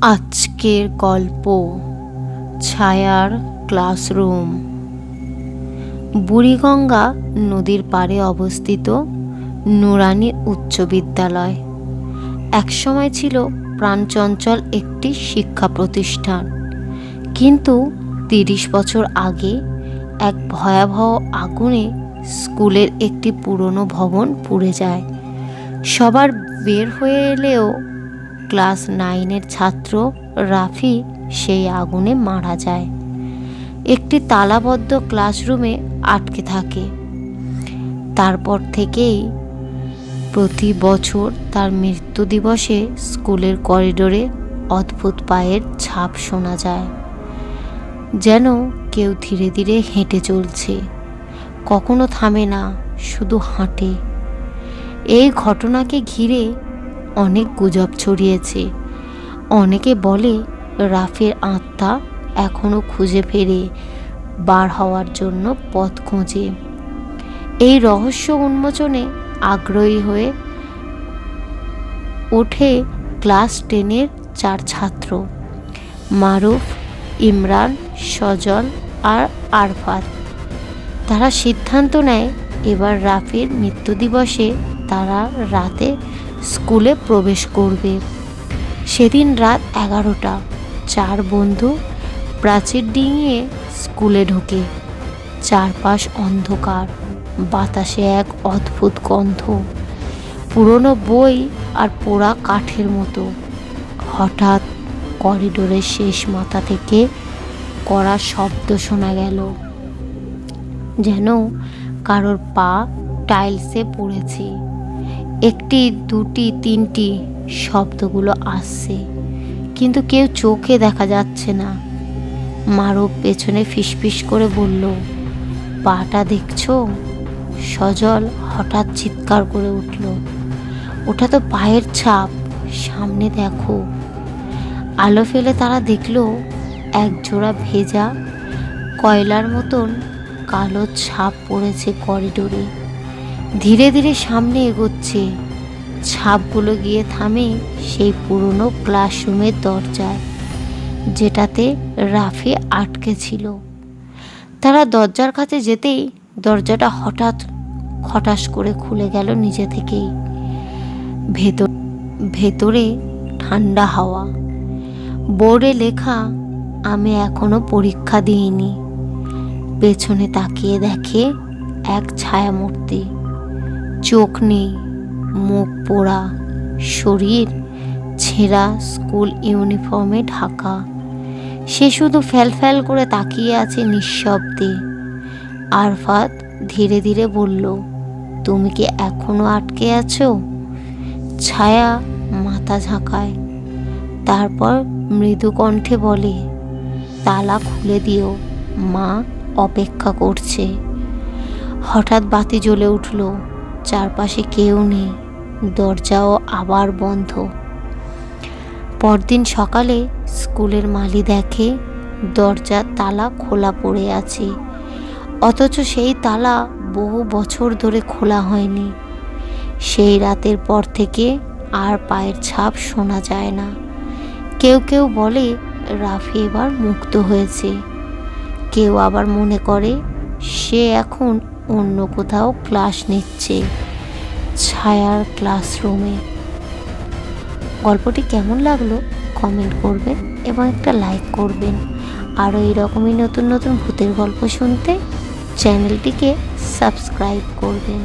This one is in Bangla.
আজকের গল্প ছায়ার ক্লাসরুম। বুড়িগঙ্গা নদীর পাড়ে অবস্থিত নুরানি উচ্চ বিদ্যালয় একসময় ছিল প্রাণচঞ্চল একটি শিক্ষা প্রতিষ্ঠান। কিন্তু ৩০ বছর আগে এক ভয়াবহ আগুনে স্কুলের একটি পুরনো ভবন পুড়ে যায়। সবার বের হয়ে এলেও ক্লাস 9-এর ছাত্র রাফি সেই আগুনে মারা যায়। একটি তালাবদ্ধ ক্লাসরুমে আটকে থাকে। তারপর থেকেই প্রতি বছর তার মৃত্যু দিবসে স্কুলের করিডোরে অদ্ভুত পায়ের ছাপ শোনা যায়, যেন কেউ ধীরে ধীরে হেঁটে চলছে, কখনো থামে না, শুধু হাঁটে। এই ঘটনাকে ঘিরে অনেক গুজব ছড়িয়েছে। অনেকে বলে রাফির আত্মা এখনো খুঁজে ফেরে, বার হওয়ার জন্য পথ খোঁজে। এই রহস্য উন্মোচনে আগ্রহী হয়ে ওঠে ক্লাস 10-এর 4 ছাত্র, মারুফ, ইমরান, সজল আর আরফাত। তারা সিদ্ধান্ত নেয় এবার রাফির মৃত্যু দিবসে তারা রাতে স্কুলে প্রবেশ করবে। সেদিন রাত 11টা। 4 বন্ধু প্রাচীর ডিঙিয়ে স্কুলে ঢোকে। চারপাশ অন্ধকার, বাতাসে এক অদ্ভুত গন্ধ, পুরনো বই আর পোড়া কাঠের মতো। হঠাৎ করিডোরের শেষ মাথা থেকে কড়া শব্দ শোনা গেল, যেন কারোর পা টাইলসে পড়েছে। একটি, দুটি, তিনটি শব্দগুলো আসছে, কিন্তু কেউ চোখে দেখা যাচ্ছে না। মারুফ পেছনে ফিসফিস করে বলল, পাটা দেখছো? সজল হঠাৎ চিৎকার করে উঠল, ওটা তো পায়ের ছাপ, সামনে দেখো। আলো ফেলে তারা দেখল এক জোড়া ভেজা কয়লার মতন কালো ছাপ পড়েছে করিডোরে। ধীরে ধীরে সামনে এগোচ্ছে। ছাপগুলো গিয়ে থামে সেই পুরনো ক্লাসরুমের দরজায়, যেটাতে রাফি আটকে ছিল। তারা দরজার কাছে যেতেই দরজাটা হঠাৎ খটাস করে খুলে গেল নিজে থেকেই। ভেতরে ঠান্ডা হাওয়া, বোর্ডে লেখা, আমি এখনো পরীক্ষা দিইনি। পেছনে তাকিয়ে দেখে এক ছায়ামূর্তি, চোখ নেই, মুখ পোড়া, শরীর ছেঁড়া, স্কুল ইউনিফর্মে ঢাকা। সে শুধু ফ্যাল করে তাকিয়ে আছে নিঃশব্দে। আরফাত ধীরে ধীরে বলল, তুমি কি এখনো আটকে আছো? ছায়া মাথা ঝাঁকায়, তারপর মৃদু কণ্ঠে বলে, তালা খুলে দিও, মা অপেক্ষা করছে। হঠাৎ বাতি জ্বলে উঠল। চারপাশে কেউ নেই, দরজাও আবার বন্ধ। পরদিন সকালে স্কুলের মালি দেখে দরজার তালা খোলা পড়ে আছে, অথচ সেই তালা বহু বছর ধরে খোলা হয়নি। সেই রাতের পর থেকে আর পায়ের ছাপ শোনা যায় না। কেউ কেউ বলে রাফি এবার মুক্ত হয়েছে, কেউ আবার মনে করে সে এখন অন্য কোথাও ক্লাস নিচ্ছে, ছায়ার ক্লাসরুমে। গল্পটি কেমন লাগলো কমেন্ট করবেন এবং একটা লাইক করবেন। আরও এইরকমই নতুন নতুন ভূতের গল্প শুনতে চ্যানেলটিকে সাবস্ক্রাইব করবেন।